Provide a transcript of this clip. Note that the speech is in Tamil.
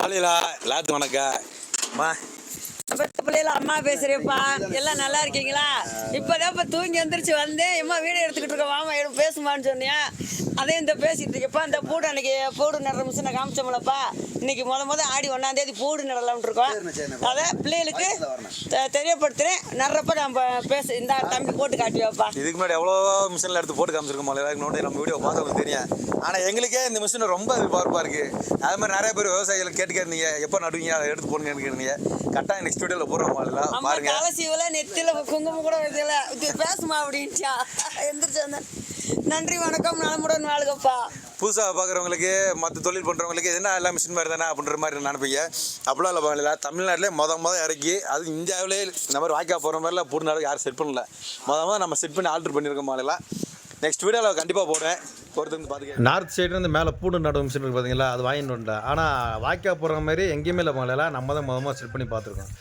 காலையிலா எல்லாத்துக்கும் வணக்கம் அம்மா. பிள்ளைல அம்மா பேசுறேப்பா. எல்லாம் நல்லா இருக்கீங்களா? இப்பதான் தூங்கி எந்திரிச்சு வந்தேன். எம்மா வீடியோ எடுத்துக்கிட்டு இருக்க, வாமா பேசுமான்னு சொன்னியா, அதே இந்த பேசிட்டு இருக்கப்பா. இந்த பூடு அன்னைக்கு பூடு நடுற மிஷினை காமிச்சோம்லப்பா. இன்னைக்கு முத ஆடி 1ஆம் தேதி பூடு நடலாம்னு இருக்கோம். அதை பிள்ளைகளுக்கு தெரியப்படுத்துறேன். நடுறப்ப நம்ம இந்த தம்பி போட்டு காட்டுவாப்பா. இதுக்கு முன்னாடி எவ்வளோ மிஷினில் எடுத்து போட்டு காமிச்சிருக்கோம். எல்லாருக்கும் நம்ம வீடியோ பார்த்தவங்களுக்கு தெரியும். ஆனால் எங்களுக்கே இந்த மிஷின் ரொம்ப எதிர்பார்ப்பாக இருக்குது. அது மாதிரி நிறைய பேர் விவசாயிகள் கேட்டுக்கிறீங்க, எப்போ நடுவீங்க, அதை எடுத்து போடுங்கன்னு கேட்டீங்க. கரெக்டாக நெக்ஸ்ட் வீடியோவில் போடுறோம். பாருங்க, கலசிவில் நெத்தில குங்குமம் கூட வைக்கல. பேசுமா அப்படின்ட்டா எந்திரிச்சு வந்தேன். நன்றி, வணக்கம், நலமுடன் வாழ்கப்பா. புதுசாக பார்க்குறவங்களுக்கு, மற்ற தொழில் பண்ணுறவங்களுக்கு என்ன எல்லாம் மிஷின் மாதிரி தானே அப்படின்ற மாதிரி நினைப்பீங்க. அப்படிலாம் இல்லை பாருங்களா. தமிழ்நாட்டிலே மொதல் இறக்கி, அது இந்தியாவிலே இந்த மாதிரி வாய்க்கா போகிற மாதிரிலாம் பூடு நாடு யாரும் செட் பண்ணல. மொதல் நம்ம செட் பண்ணி ஆல்ட்ரு பண்ணியிருக்கோம். மாதிரிலாம் நெக்ஸ்ட் வீடியோவில் கண்டிப்பாக போடுறேன். ஒருத்தர் பார்த்துக்க நார்த் சைடுலேருந்து மேலே பூண்டு நடுவு மிஷின் இருக்குது பார்த்தீங்களா, அது வாங்கிட்டு வந்துட்டேன். ஆனால் வாய்க்கா போகிற மாதிரி எங்கேயுமே இல்லை. நம்ம தான் செட் பண்ணி பார்த்துருக்கோம்.